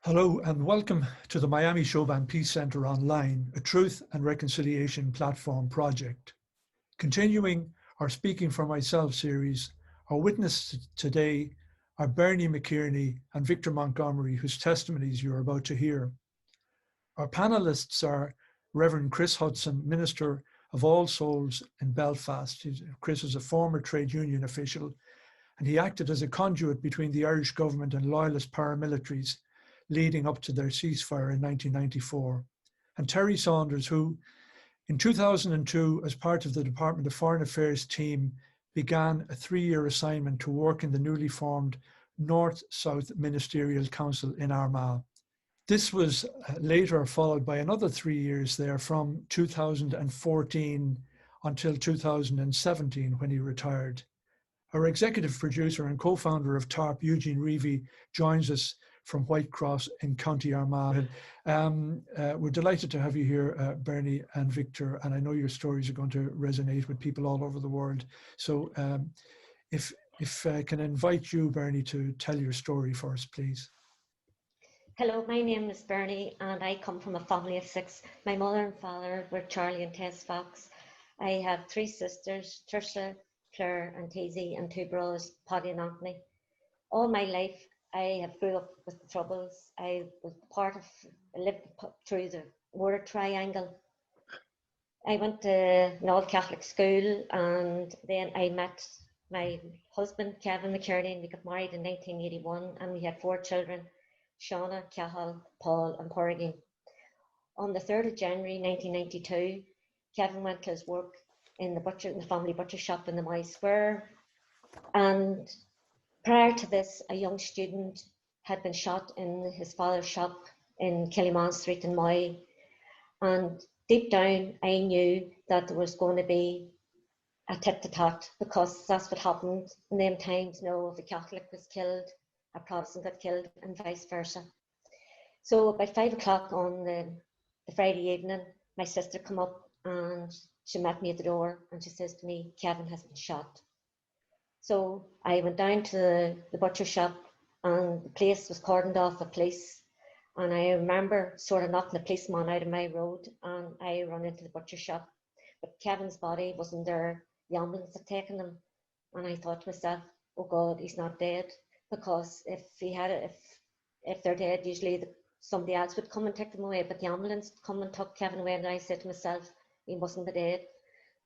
Hello and welcome to the Miami Showband Peace Centre Online, a truth and reconciliation platform project. Continuing our Speaking for Myself series, our witnesses today are Bernie McKearney and Victor Montgomery, whose testimonies you are about to hear. Our panelists are Reverend Chris Hudson, Minister of All Souls in Belfast. Chris is a former trade union official, and he acted as a conduit between the Irish government and Loyalist paramilitaries leading up to their ceasefire in 1994. And Terry Saunders, who in 2002, as part of the Department of Foreign Affairs team, began a 3-year assignment to work in the newly formed North South Ministerial Council in Armagh. This was later followed by another 3 years there from 2014 until 2017 when he retired. Our executive producer and co-founder of TARP, Eugene Reevy, joins us from Whitecross in County Armagh. We're delighted to have you here, Bernie and Victor, and I know your stories are going to resonate with people all over the world. So if I can invite you, Bernie, to tell your story for us, please. Hello, my name is Bernie and I come from a family of 6. My mother and father were Charlie and Tess Fox. I have 3 sisters, Trisha, Claire and Teasy, and 2 brothers, Paddy and Anthony. All my life I have grew up with the Troubles. I was lived through the Water Triangle. I went to an all-Catholic school, and then I met my husband, Kevin McKearney, and we got married in 1981, and we had 4 children, Shauna, Cathal, Paul and Porgy. On the 3rd of January 1992, Kevin went to his work in the family butcher shop in the Moy Square, and prior to this, a young student had been shot in his father's shop in Killyman Street in Moy. And deep down, I knew that there was going to be a tit-to-tat, because that's what happened in them times. If a Catholic was killed, a Protestant got killed, and vice versa. So about 5 o'clock on the Friday evening, my sister came up and she met me at the door, and she says to me, Kevin has been shot. So I went down to the butcher shop, and the place was cordoned off with police. And I remember sort of knocking the policeman out of my road, and I run into the butcher shop. But Kevin's body wasn't there. The ambulance had taken him. And I thought to myself, oh God, he's not dead. Because if they're dead, usually somebody else would come and take them away. But the ambulance come and took Kevin away, and I said to myself, he mustn't be dead.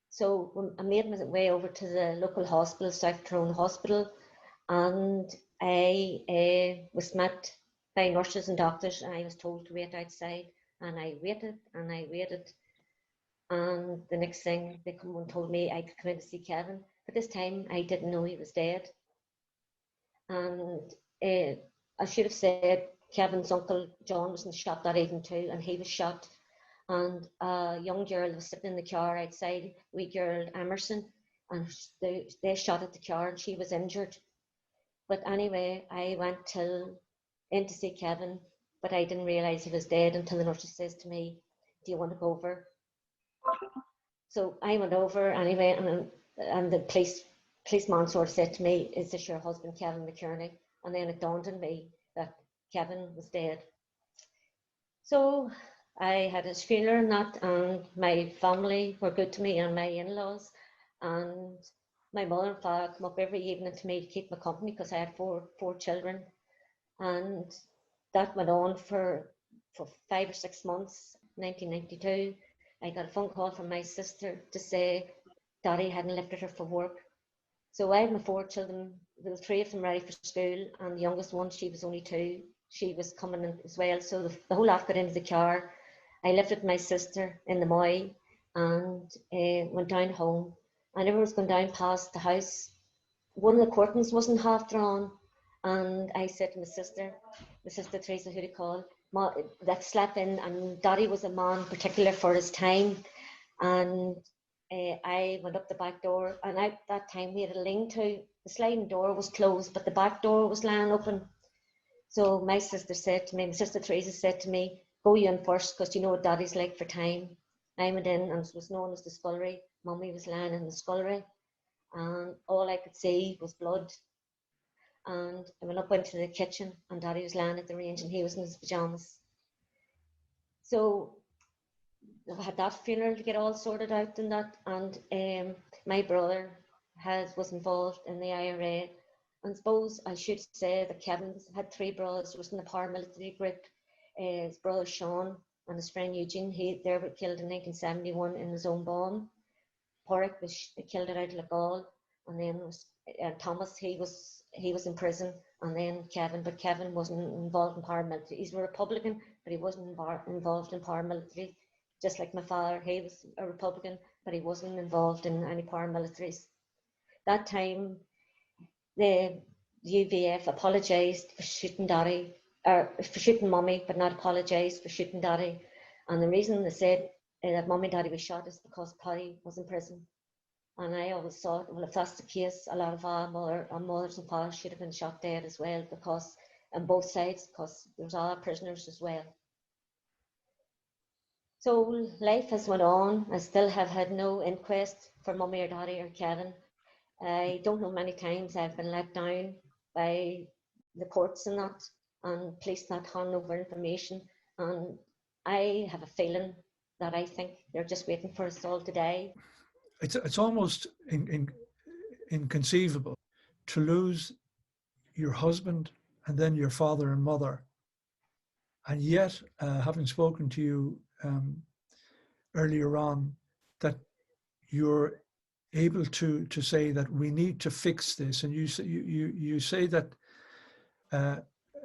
So I made my way over to the local hospital, South Tyrone Hospital, and I was met by nurses and doctors, and I was told to wait outside, and I waited and I waited, and the next thing they come and told me I could come in to see Kevin. But this time I didn't know he was dead, and I should have said Kevin's uncle John was in the shop that evening too, and he was shot. And a young girl was sitting in the car outside, wee girl Emerson, and they shot at the car and she was injured. But anyway, I went in to see Kevin, but I didn't realise he was dead until the nurse says to me, do you want to go over? So I went over anyway, and the policeman sort of said to me, is this your husband, Kevin McKearney? And then it dawned on me that Kevin was dead. So I had his funeral and that, and my family were good to me, and my in-laws, and my mother and father come up every evening to me to keep me company, because I had four children. And that went on for 5 or 6 months. 1992, I got a phone call from my sister to say Daddy hadn't lifted her for work. So I had my 4 children, there were 3 of them ready for school, and the youngest one, she was only 2. She was coming in as well. So the whole lot got into the car. I lifted my sister in the Moy and went down home. And everyone was going down past the house. One of the curtains wasn't half drawn. And I said to my sister Teresa, who to call, that slept in, and Daddy was a man particular for his time. And I went up the back door, and at that time we had a lean-to. The sliding door was closed, but the back door was lying open. So my sister Teresa said to me, go you in first, because you know what Daddy's like for time. I went in, and it was known as the scullery. Mummy was lying in the scullery, and all I could see was blood. And I went up into the kitchen, and Daddy was lying at the range, and he was in his pajamas. So I had that funeral to get all sorted out and that, and my brother was involved in the IRA. And suppose I should say that Kevin had 3 brothers, was in the paramilitary group. His brother Sean and his friend Eugene, they were killed in 1971 in his own bomb. Porrick was killed out of Legal, and then was Thomas. He was in prison, and then Kevin, but Kevin wasn't involved in paramilitary. He's a Republican, but he wasn't involved in paramilitary. Just like my father, he was a Republican, but he wasn't involved in any paramilitaries. That time, the UVF apologised for shooting Daddy, or for shooting Mummy, but not apologised for shooting Daddy. And the reason they said that Mummy and Daddy was shot is because Paddy was in prison. And I always thought, well, if that's the case, a lot of our mothers and fathers should have been shot dead as well, because on both sides, because there's other prisoners as well. So life has went on. I still have had no inquest for Mummy or Daddy or Kevin. I don't know many times I've been let down by the courts and that, and police not handing over information. And I have a feeling that I think they're just waiting for us all to die. It's almost inconceivable to lose your husband and then your father and mother. And yet, having spoken to you earlier on, that you're able to say that we need to fix this, and you say that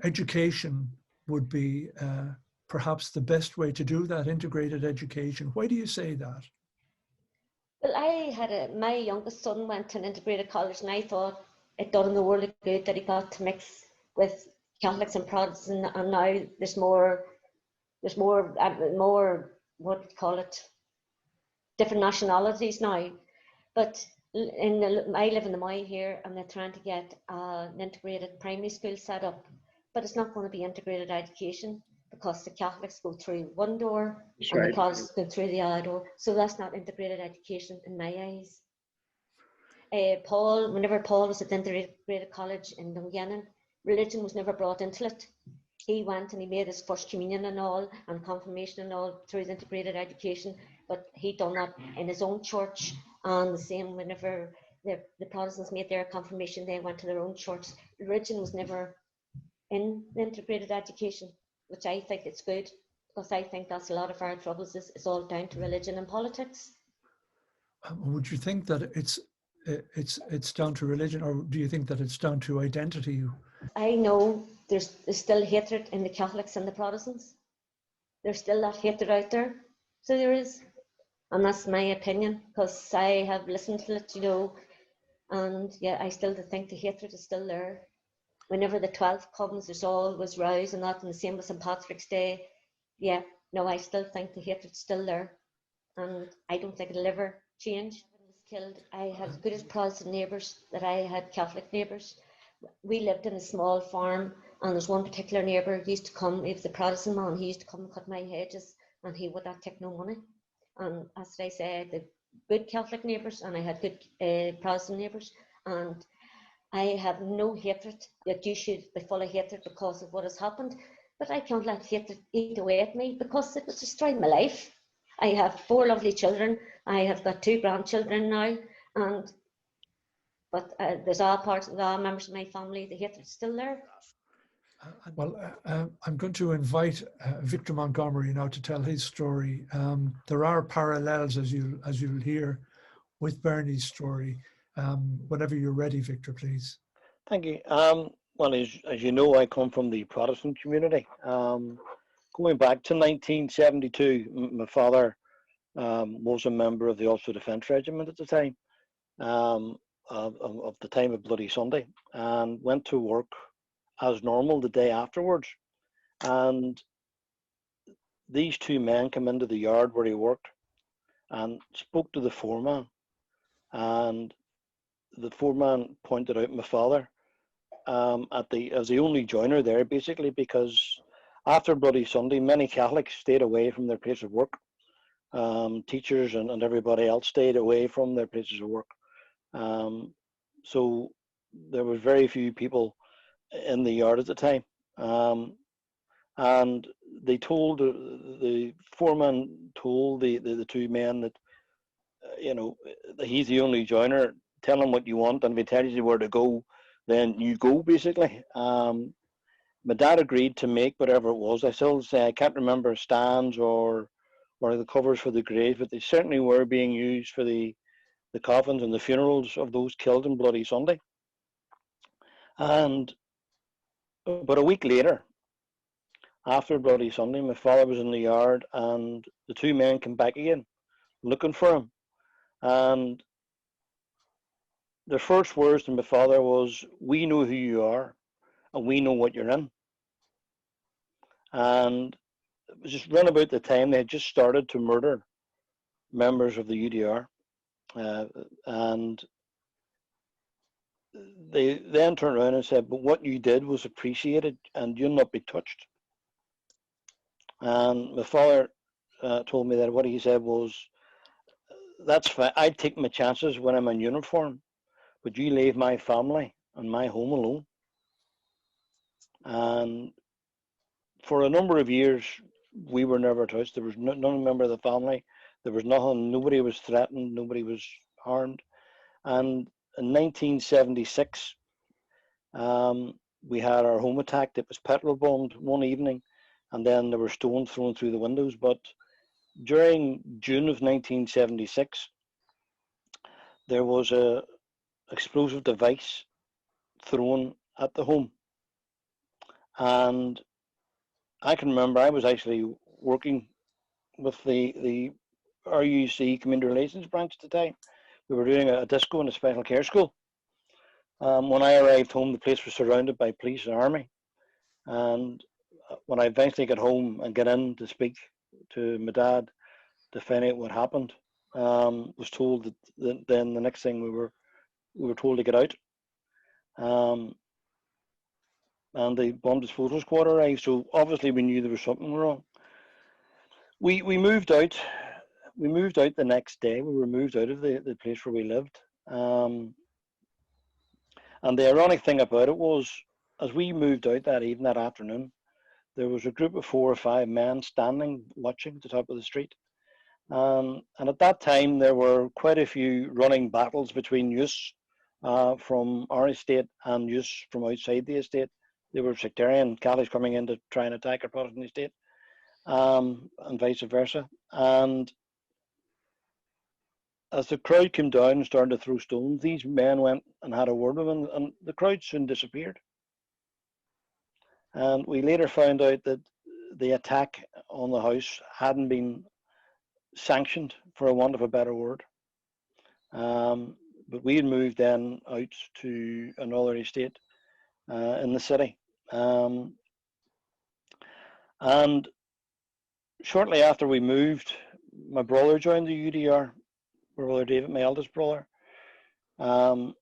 education would be perhaps the best way to do that, integrated education. Why do you say that? Well, my youngest son went to an integrated college, and I thought it done him the world of good that he got to mix with Catholics and Protestants, and now there's more, what do you call it, different nationalities now. But I live in the Moy here, and they're trying to get an integrated primary school set up, but it's not going to be integrated education, because the Catholics go through one door and the Protestants go through the other door. So that's not integrated education in my eyes. Whenever Paul was at the integrated college in Dungannon, religion was never brought into it. He went and he made his first communion and all, and confirmation and all through the integrated education, but he done that in his own church. And the same whenever the Protestants made their confirmation, they went to their own church. Religion was never in the integrated education, which I think it's good, because I think that's a lot of our troubles is all down to religion and politics. Would you think that it's down to religion, or do you think that it's down to identity? I know there's still hatred in the Catholics and the Protestants. There's still that hatred out there. So there is. And that's my opinion, because I have listened to it, and yeah, I still think the hatred is still there. Whenever the 12th comes, there's always rows and that, and the same with St. Patrick's Day. Yeah, no, I still think the hatred's still there, and I don't think it'll ever change. When I was killed, I had as good as Protestant neighbours that I had Catholic neighbours. We lived in a small farm, and there's one particular neighbour who used to come. He was the Protestant man. He used to come and cut my hedges, and he would not take no money. And as I said, the good Catholic neighbours, and I had good Protestant neighbours, and I have no hatred that you should be full of hatred because of what has happened, but I can't let hatred eat away at me, because it was destroying my life. I have 4 lovely children. I have got 2 grandchildren now, but there's all members of my family, the hatred's still there. Well, I'm going to invite Victor Montgomery now to tell his story. There are parallels, as you'll hear, with Bernie's story. Whenever you're ready, Victor, please. Thank you. Well, as you know, I come from the Protestant community. Going back to 1972, my father was a member of the Ulster Defence Regiment at the time, of the time of Bloody Sunday, and went to work as normal the day afterwards. And these 2 men came into the yard where he worked and spoke to the foreman, and the foreman pointed out my father as the only joiner there, basically, because after Bloody Sunday, many Catholics stayed away from their place of work. Teachers and everybody else stayed away from their places of work. So there were very few people in the yard at the time. And they told, the foreman told the two men that, you know, he's the only joiner. Tell him what you want, and if he tells you where to go, then you go, basically. My dad agreed to make whatever it was. I still say I can't remember stands or the covers for the graves, but they certainly were being used for the coffins and the funerals of those killed on Bloody Sunday. And but a week later, after Bloody Sunday, my father was in the yard, and the two men came back again, looking for him. And their first words to my father was, "We know who you are, and we know what you're in." And it was just round about the time they had just started to murder members of the UDR. And they then turned around and said, "But what you did was appreciated, and you'll not be touched." And my father told me that what he said was, "That's fine. I take my chances when I'm in uniform, but you leave my family and my home alone." And for a number of years, we were never touched. There was no member of the family. There was nothing. Nobody was threatened. Nobody was harmed. And in 1976, we had our home attacked. It was petrol bombed one evening, and then there were stones thrown through the windows. But during June of 1976, there was a explosive device thrown at the home. And I can remember I was actually working with the RUC Community Relations branch at the time. We were doing a disco in a special care school. When I arrived home, the place was surrounded by police and army. And when I eventually got home and got in to speak to my dad to find out what happened, was told that then the next thing we were told to get out. And the bomb disposal squad arrived, so obviously we knew there was something wrong. We moved out. We moved out the next day. We were moved out of the place where we lived. And the ironic thing about it was, as we moved out that evening, that afternoon, there was a group of 4 or 5 men standing, watching at the top of the street. And at that time, there were quite a few running battles between youths from our estate and youths from outside the estate. They were sectarian Catholics coming in to try and attack our Protestant estate, and vice versa. And as the crowd came down and started to throw stones, these men went and had a word with them, and the crowd soon disappeared. And we later found out that the attack on the house hadn't been sanctioned, for a want of a better word. But we had moved then out to another estate in the city. And shortly after we moved, my brother joined the UDR, my brother David, my eldest brother. And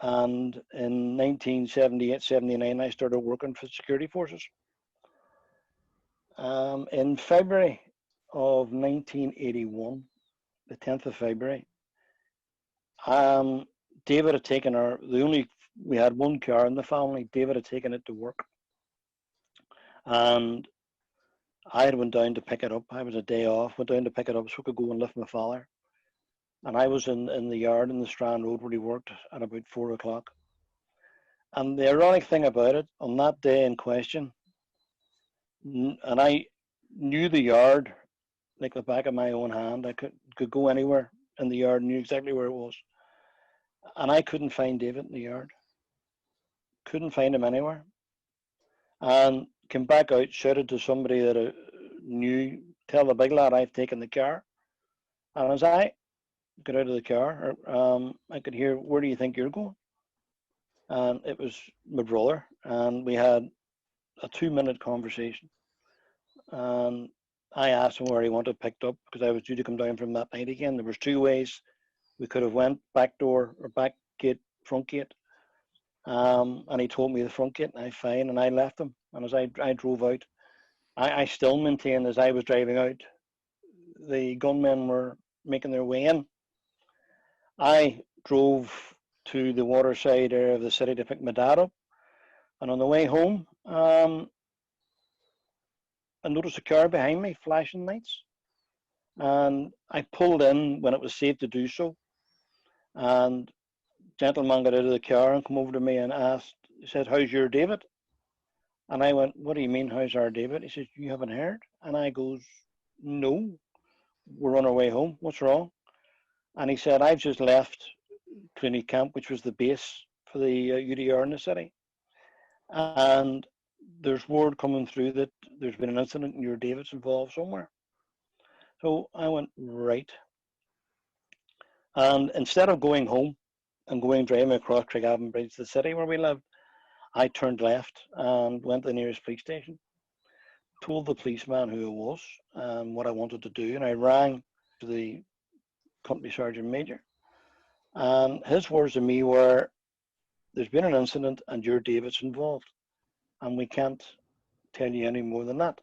in 1978-79, I started working for the security forces. In February of 1981, the 10th of February, David had taken we had one car in the family. David had taken it to work. And I had went down to pick it up. I was a day off, went down to pick it up so I could go and lift my father. And I was in the yard in the Strand Road where he worked at about 4 o'clock. And the ironic thing about it, on that day in question, and I knew the yard like the back of my own hand. I could go anywhere in the yard, knew exactly where it was. And I couldn't find David in the yard. Couldn't find him anywhere. And came back out, shouted to somebody that I knew, "Tell the big lad I've taken the car." And as I got out of the car, I could hear, "Where do you think you're going?" And it was my brother. And we had a 2-minute conversation. And I asked him where he wanted picked up because I was due to come down from that night again. There was 2 ways we could have went: back door or back gate, front gate. And he told me the front gate, and I fine, and I left him. And as I drove out, I still maintain as I was driving out, the gunmen were making their way in. I drove to the waterside area of the city to pick my dad up. And on the way home, I noticed a car behind me flashing lights. And I pulled in when it was safe to do so. And a gentleman got out of the car and come over to me and asked, he said, "How's your David?" And I went, "What do you mean, how's our David?" He says, "You haven't heard?" And I goes, "No, we're on our way home. What's wrong?" And he said, "I've just left Cluny Camp, which was the base for the UDR in the city. And there's word coming through that there's been an incident and your David's involved somewhere." So I went, right. And instead of going home and driving across Craigavon Bridge to the city where we lived, I turned left and went to the nearest police station, told the policeman who I was and what I wanted to do, and I rang to the company sergeant major. And his words to me were, "There's been an incident and your David's involved, and we can't tell you any more than that."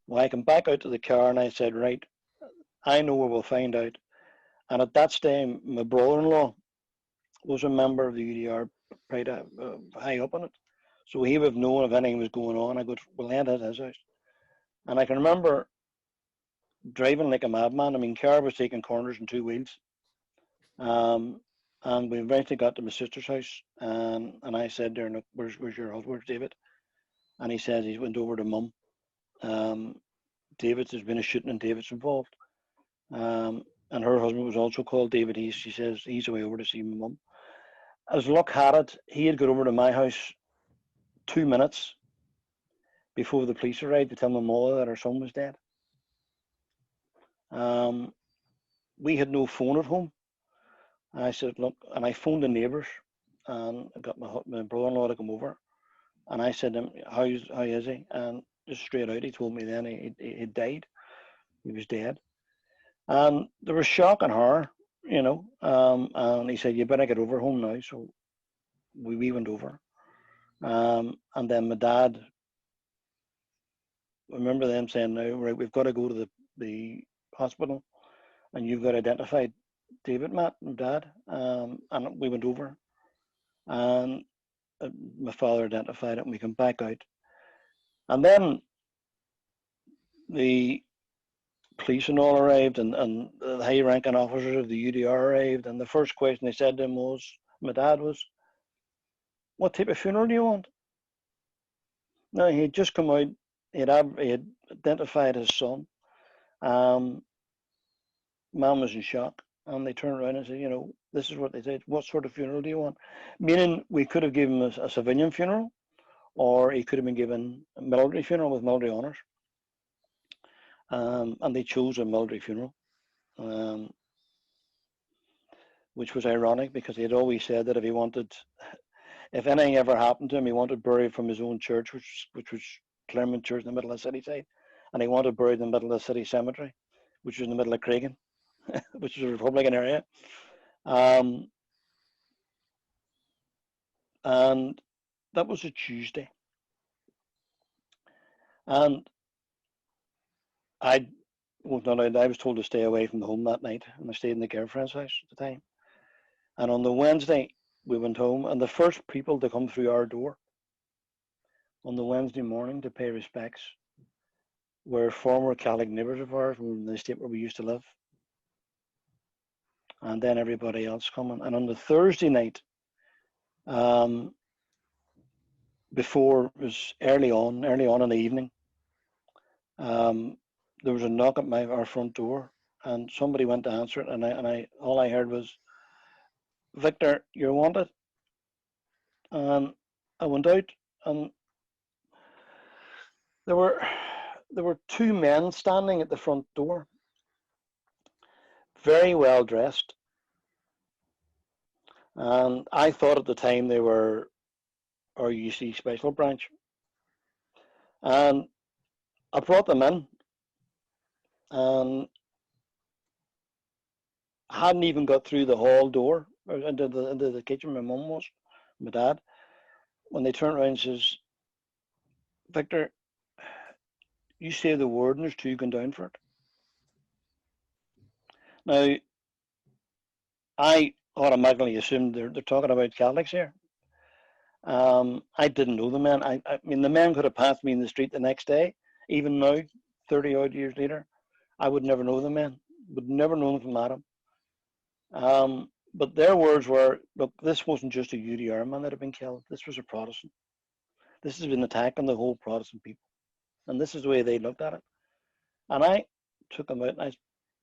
Well, I came back out to the car and I said, right, I know where we'll find out. And at that time, my brother-in-law was a member of the UDR, right high up on it. So he would have known if anything was going on. I go, "We'll end at his house." And I can remember driving like a madman. I mean, car was taking corners and two wheels. And we eventually got to my sister's house. And I said there, "Look, where's your husband? Where's David?" And he said he went over to Mum. There's been a shooting and David's involved. And her husband was also called David. She says he's away over to see my mum. As luck had it, he had got over to my house 2 minutes before the police arrived to tell my mother that her son was dead. We had no phone at home. I said, look, and I phoned the neighbours and I got my brother-in-law to come over. And I said to him, how is he? And just straight out, he told me then he died. He was dead. And there was shock and horror, you know. And he said, "You better get over home now." So we went over. And then my dad, I remember them saying, "Now, right, we've got to go to the hospital and you've got to identify David, Matt, and Dad." And we went over. And my father identified it and we came back out. And then the police and all arrived, and the high-ranking officers of the UDR arrived, and the first question they said to him was, my dad was, "What type of funeral do you want?" Now, he had just come out, he had identified his son. Mom was in shock, and they turned around and said, you know, this is what they said, "What sort of funeral do you want?" Meaning we could have given him a civilian funeral, or he could have been given a military funeral with military honours. And they chose a military funeral, which was ironic because he had always said that if anything ever happened to him, he wanted buried from his own church, which was Claremont Church in the middle of the city side, and he wanted buried in the middle of the city cemetery, which was in the middle of Craigan, which is a Republican area. And that was a Tuesday. And I was told to stay away from the home that night, and I stayed in the girlfriend's house at the time. And on the Wednesday, we went home, and the first people to come through our door on the Wednesday morning to pay respects were former Catholic neighbours of ours from the estate where we used to live. And then everybody else coming. And on the Thursday night, before, it was early on in the evening, there was a knock at our front door, and somebody went to answer it, and all I heard was, "Victor, you're wanted." And I went out, and there were two men standing at the front door, very well dressed, and I thought at the time they were our UC special branch. And I brought them in, and hadn't even got through the hall door or into the kitchen. My mum was, my dad, when they turned around and says, "Victor, you say the word and there's two going down for it." Now, I automatically assumed they're talking about Catholics here. I didn't know the man. I mean, the man could have passed me in the street the next day. Even now, 30 odd years later, I would never know the man. Would never know him from Adam. But their words were, look, this wasn't just a UDR man that had been killed. This was a Protestant. This has been attacking the whole Protestant people. And this is the way they looked at it. And I took him out, and I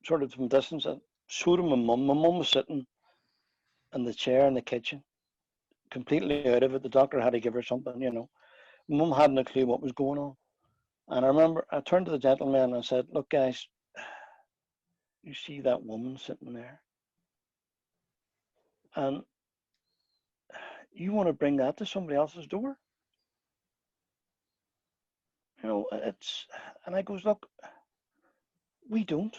sort of from distance, I showed him my mum. My mum was sitting in the chair in the kitchen, completely out of it. The doctor had to give her something, you know. Mum hadn't a clue what was going on. And I remember I turned to the gentleman and I said, look, guys, you see that woman sitting there? And you want to bring that to somebody else's door? You know, and I goes, look, we don't.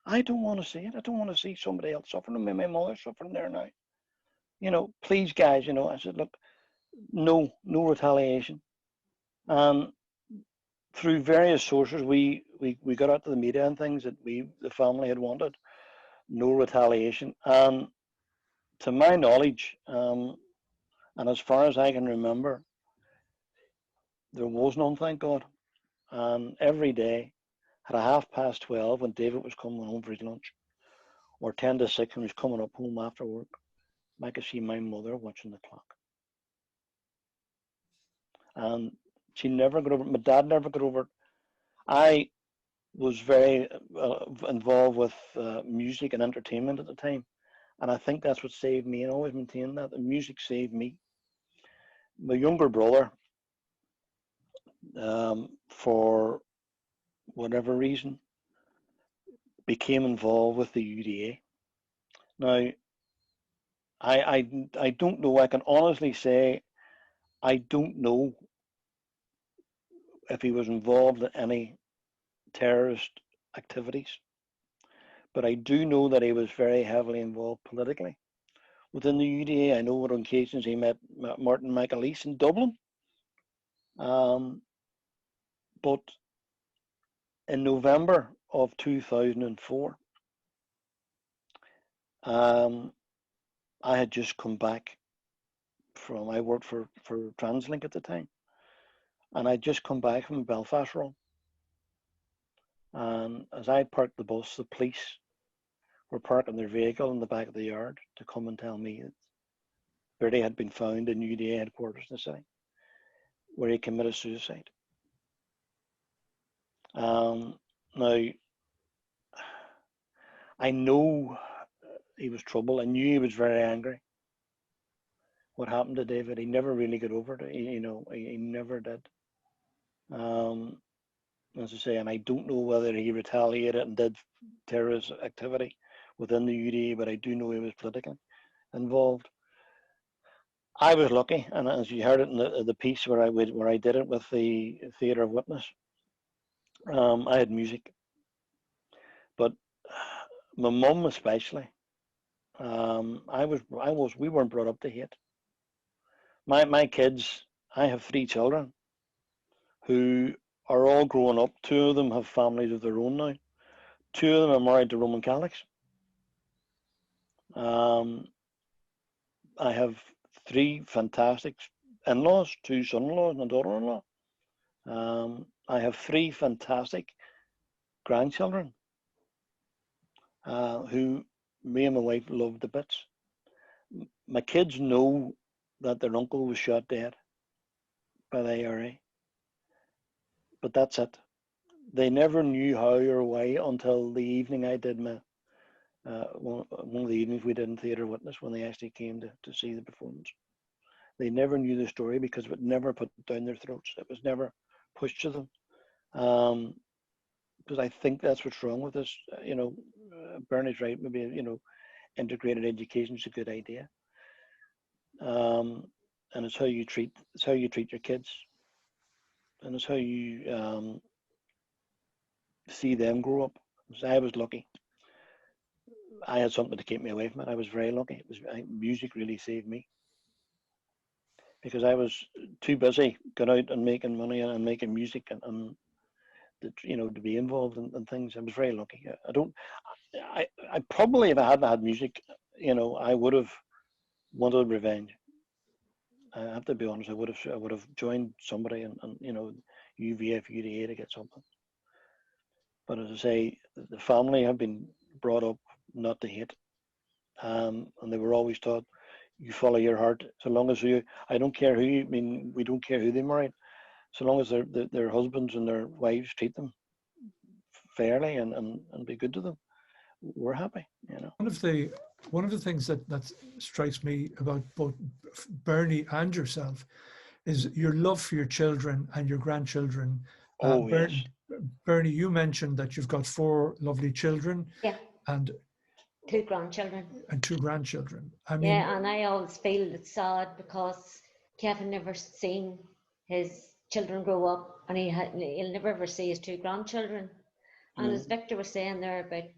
I don't want to see it. I don't want to see somebody else suffering. My mother's suffering there now. You know, please, guys, you know, I said, look, no retaliation. And through various sources, we got out to the media and things that the family had wanted. No retaliation. And to my knowledge, and as far as I can remember, there was none, thank God. And every day at 12:30 when David was coming home for his lunch, or 10 to 6 when he was coming up home after work, I could see my mother watching the clock. And she never got over it. My dad never got over it. I was very involved with music and entertainment at the time. And I think that's what saved me, and I always maintain that. The music saved me. My younger brother, for whatever reason, became involved with the UDA. Now, I don't know. I can honestly say I don't know if he was involved in any terrorist activities, but I do know that he was very heavily involved politically within the UDA. I know on occasions he met Martin McAleese in Dublin, but in November of 2004, I had just come back from, I worked for TransLink at the time, and I'd just come back from a Belfast run. And as I parked the bus, the police were parking their vehicle in the back of the yard to come and tell me that Bertie had been found in UDA headquarters in the city, where he committed suicide. Now, I know he was trouble. I knew he was very angry. What happened to David, he never really got over it. He never did. As I say, and I don't know whether he retaliated and did terrorist activity within the UDA, but I do know he was politically involved. I was lucky, and as you heard it in the piece where I did it with the Theatre of Witness, I had music, but my mum especially, we weren't brought up to hate. My kids, I have 3 children who are all growing up. 2 of them have families of their own now. 2 of them are married to Roman Catholics. I have 3 fantastic in-laws, 2 son-in-laws and a daughter-in-law. I have 3 fantastic grandchildren who me and my wife love to bits. My kids know that their uncle was shot dead by the IRA, but that's it. They never knew how or why until the evening I did my one of the evenings we did in Theatre Witness, when they actually came to see the performance. They never knew the story because it was never put down their throats. It was never pushed to them. Because I think that's what's wrong with this. Bernie's right. Maybe integrated education is a good idea. And it's how you treat your kids, and it's how you see them grow up. So I was lucky. I had something to keep me away from it. I was very lucky. Music really saved me, because I was too busy going out and making money and making music and to be involved in things. I was very lucky. I probably, if I hadn't had music, you know, I would have wanted revenge. I have to be honest. I would have joined somebody and you know, UVF, UDA to get something. But as I say, the family have been brought up not to hate, and they were always taught, you follow your heart. So long as I don't care who you, I mean, we don't care who they marry, so long as their husbands and their wives treat them fairly and be good to them, we're happy, you know. One of the things that strikes me about both Bernie and yourself is your love for your children and your grandchildren. Yes. Bernie, you mentioned that you've got 4 lovely children. Yeah. And 2 grandchildren. And 2 grandchildren. I mean, yeah, and I always feel it's sad because Kevin never seen his children grow up, and he'll never ever see his 2 grandchildren. And as Victor was saying there about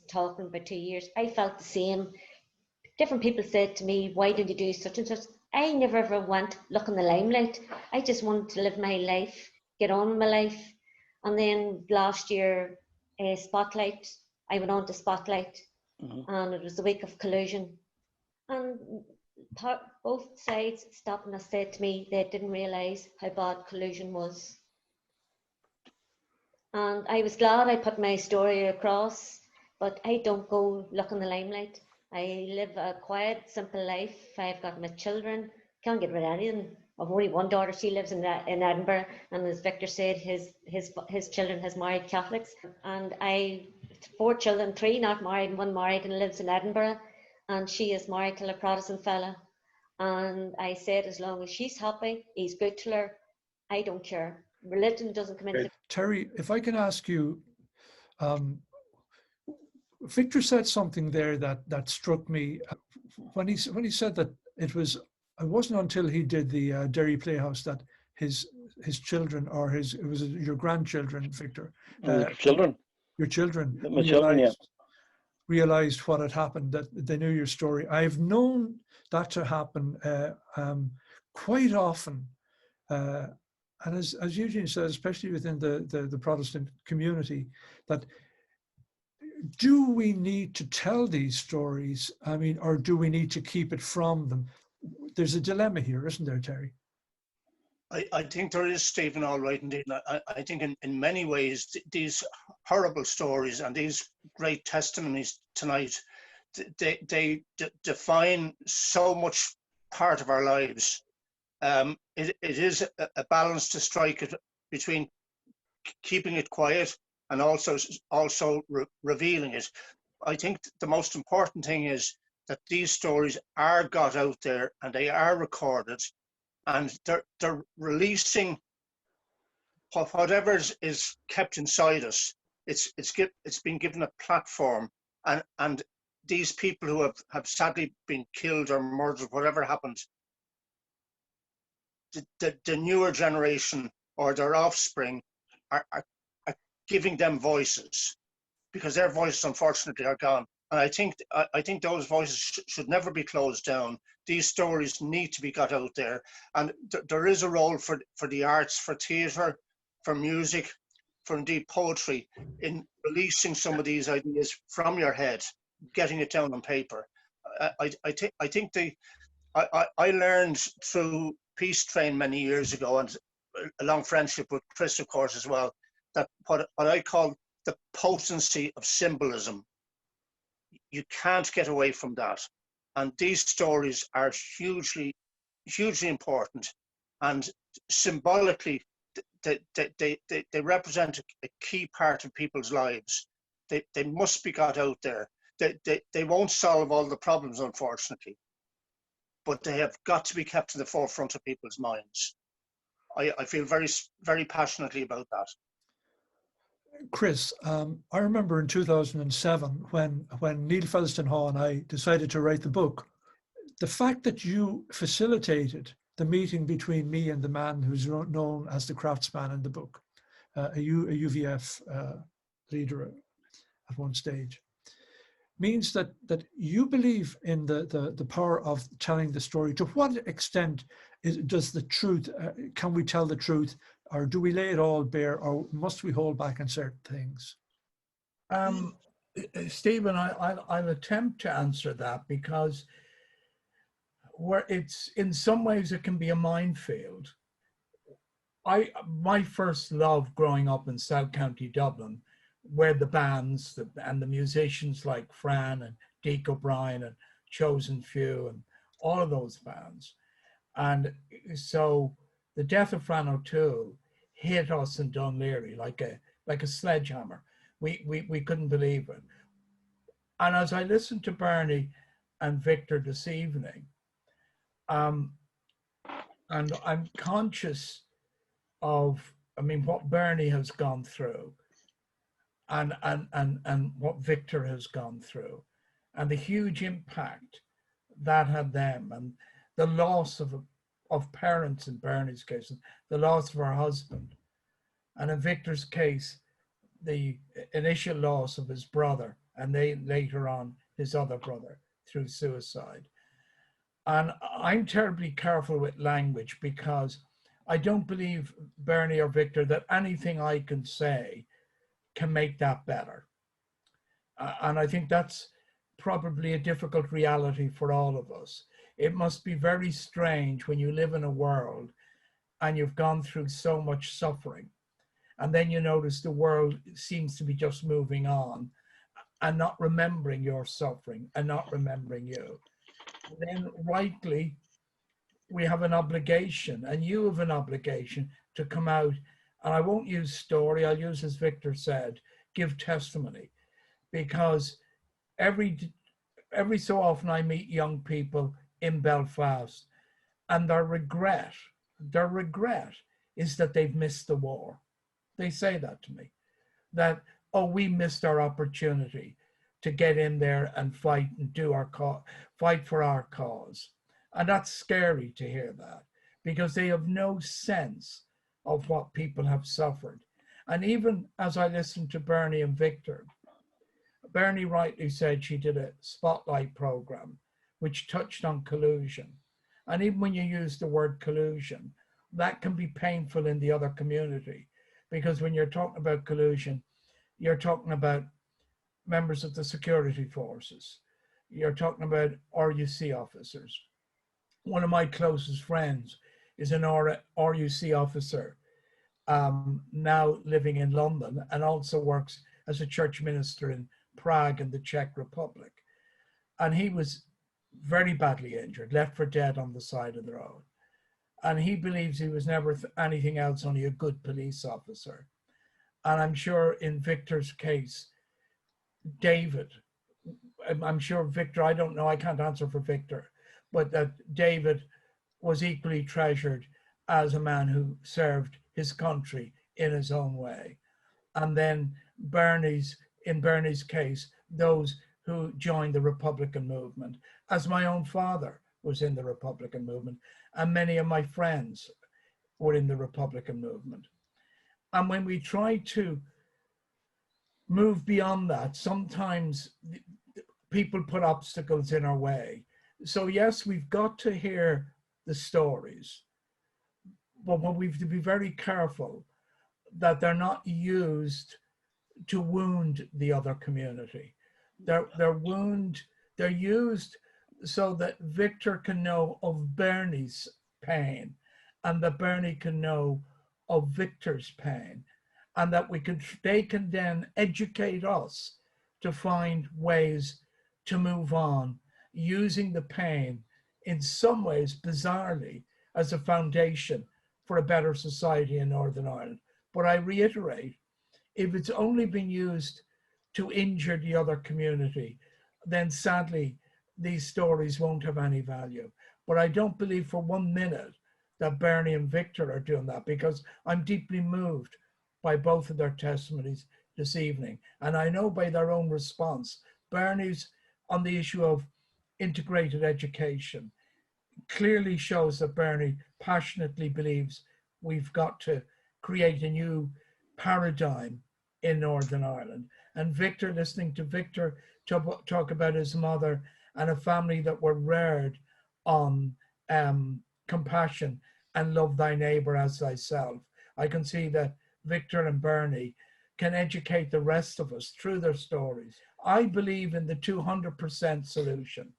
talking about 2 years, I felt the same. Different people said to me, why did you do such and such? I never ever went look in the limelight. I just wanted to live my life, get on with my life. And then last year, Spotlight, I went on to Spotlight, and it was the week of collusion. And both sides stopped and said to me they didn't realise how bad collusion was. And I was glad I put my story across, but I don't go look in the limelight. I live a quiet, simple life. I've got my children, can't get rid of anything. I've only one daughter, she lives in Edinburgh, and as Victor said, his children has married Catholics. And I 4 children, 3 not married and 1 married, and lives in Edinburgh, and she is married to a Protestant fella. And I said, as long as she's happy, he's good to her, I don't care. Religion doesn't come into. Terry, if I can ask you, Victor said something there that struck me when he said that it wasn't until he did the Derry Playhouse that his children, or it was your grandchildren, Victor, your children, realized what had happened, that they knew your story. I've known that to happen quite often. And as Eugene says, especially within the Protestant community, that do we need to tell these stories? I mean, or do we need to keep it from them? There's a dilemma here, isn't there, Terry? I think there is, Stephen, all right indeed. I think in many ways, these horrible stories and these great testimonies tonight, they define so much part of our lives. It is a balance to strike it between keeping it quiet and also revealing it. I think the most important thing is that these stories are got out there and they are recorded, and they're releasing whatever is kept inside us. It's been given a platform, and these people who have sadly been killed or murdered, whatever happened, the newer generation or their offspring are giving them voices, because their voices unfortunately are gone. And I think those voices should never be closed down. These stories need to be got out there, and there is a role for the arts, for theatre, for music, for indeed poetry, in releasing some of these ideas from your head, getting it down on paper. I learned through Peace Train many years ago, and a long friendship with Chris, of course, as well, that what I call the potency of symbolism. You can't get away from that. And these stories are hugely, hugely important. And symbolically, they represent a key part of people's lives. They must be got out there. They won't solve all the problems, unfortunately, but they have got to be kept in the forefront of people's minds. I feel very, very passionately about that. Chris, I remember in 2007 when Neil Featherstone-Haugh and I decided to write the book, the fact that you facilitated the meeting between me and the man who's known as the craftsman in the book, a UVF leader at one stage, means that you believe in the power of telling the story. To what extent does the truth, can we tell the truth, or do we lay it all bare, or must we hold back on certain things? Stephen, I'll attempt to answer that, because where it's, in some ways it can be a minefield. My first love growing up in South County Dublin were the bands and the musicians like Fran and Deke O'Brien and Chosen Few and all of those bands. And so the death of Fran O'Toole hit us in Dunleary like a sledgehammer. We couldn't believe it. And as I listened to Bernie and Victor this evening, and I'm conscious of, I mean, what Bernie has gone through and what Victor has gone through, and the huge impact that had them, and the loss of parents in Bernie's case, and the loss of her husband, and in Victor's case, the initial loss of his brother, and later on his other brother through suicide. And I'm terribly careful with language, because I don't believe, Bernie or Victor, that anything I can say can make that better. And I think that's probably a difficult reality for all of us. It must be very strange when you live in a world and you've gone through so much suffering, and then you notice the world seems to be just moving on and not remembering your suffering and not remembering you. And then rightly, we have an obligation, and you have an obligation to come out, and I won't use story, I'll use, as Victor said, give testimony, because every so often I meet young people in Belfast, and their regret is that they've missed the war. They say that to me, that, oh, we missed our opportunity to get in there and fight and do fight for our cause. And that's scary to hear that, because they have no sense of what people have suffered. And even as I listened to Bernie and Victor, Bernie rightly said she did a spotlight program which touched on collusion. And even when you use the word collusion, that can be painful in the other community, because when you're talking about collusion, you're talking about members of the security forces. You're talking about RUC officers. One of my closest friends is an RUC officer, now living in London, and also works as a church minister in Prague in the Czech Republic. And he was very badly injured, left for dead on the side of the road. And he believes he was never anything else, only a good police officer. And I'm sure in Victor's case, David, I'm sure Victor, I don't know, I can't answer for Victor, but that David was equally treasured as a man who served his country in his own way. And then in Bernie's case, those who joined the Republican movement, as my own father was in the Republican movement, and many of my friends were in the Republican movement. And when we try to move beyond that, sometimes people put obstacles in our way. So yes, we've got to hear the stories, but we have to be very careful that they're not used to wound the other community. They're used so that Victor can know of Bernie's pain, and that Bernie can know of Victor's pain, and that they can then educate us to find ways to move on, using the pain in some ways, bizarrely, as a foundation for a better society in Northern Ireland. But I reiterate, if it's only been used to injure the other community, then sadly, these stories won't have any value. But I don't believe for 1 minute that Bernie and Victor are doing that, because I'm deeply moved by both of their testimonies this evening. And I know by their own response, Bernie's on the issue of integrated education clearly shows that Bernie passionately believes we've got to create a new paradigm in Northern Ireland. And Victor, listening to Victor talk about his mother and a family that were reared on compassion and love thy neighbor as thyself, I can see that Victor and Bernie can educate the rest of us through their stories I believe in the 200% solution.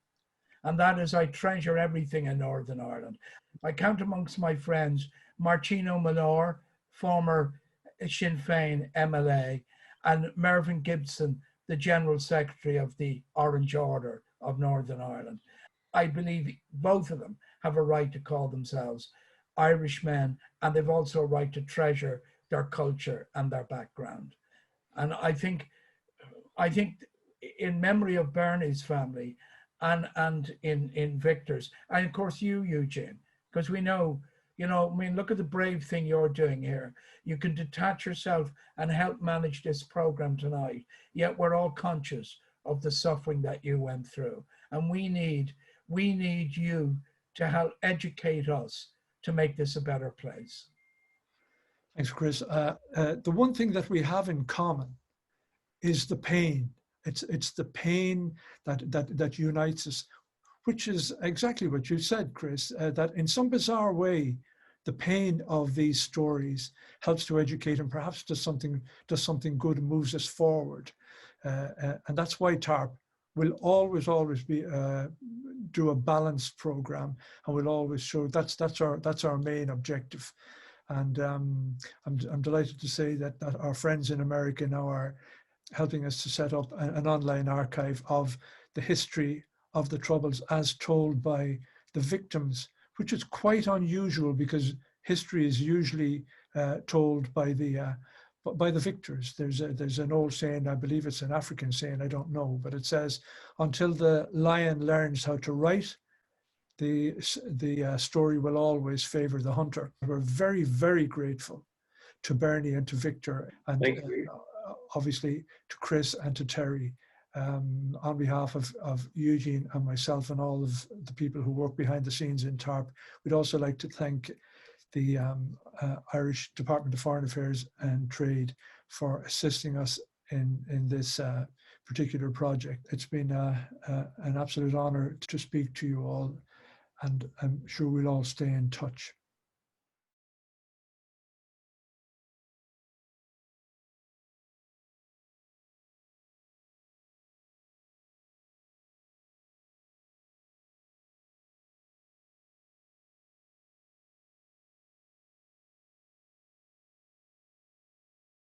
And that is, I treasure everything in Northern Ireland. I count amongst my friends Martino Minor, former Sinn Féin MLA, and Mervyn Gibson, the General Secretary of the Orange Order of Northern Ireland. I believe both of them have a right to call themselves Irishmen, and they've also a right to treasure their culture and their background. And I think in memory of Bernie's family and in Victor's, and of course you, Eugene, because we know, I mean, look at the brave thing you're doing here. You can detach yourself and help manage this program tonight, yet we're all conscious of the suffering that you went through. And we need you to help educate us to make this a better place. Thanks, Chris. The one thing that we have in common is the pain. It's the pain that unites us, which is exactly what you said, Chris, that in some bizarre way, the pain of these stories helps to educate and perhaps does something good and moves us forward. And that's why TARP will always be do a balanced program, and will always show that's our main objective. And I'm delighted to say that our friends in America now are helping us to set up an online archive of the history of the Troubles as told by the victims, which is quite unusual because history is usually told by the victors. There's an old saying, I believe it's an African saying, I don't know, but it says, until the lion learns how to write, the story will always favor the hunter. We're very, very grateful to Bernie and to Victor, and obviously to Chris and to Terry, on behalf of Eugene and myself and all of the people who work behind the scenes in TARP. We'd also like to thank the Irish Department of Foreign Affairs and Trade for assisting us in this particular project. It's been an absolute honor to speak to you all, and I'm sure we'll all stay in touch.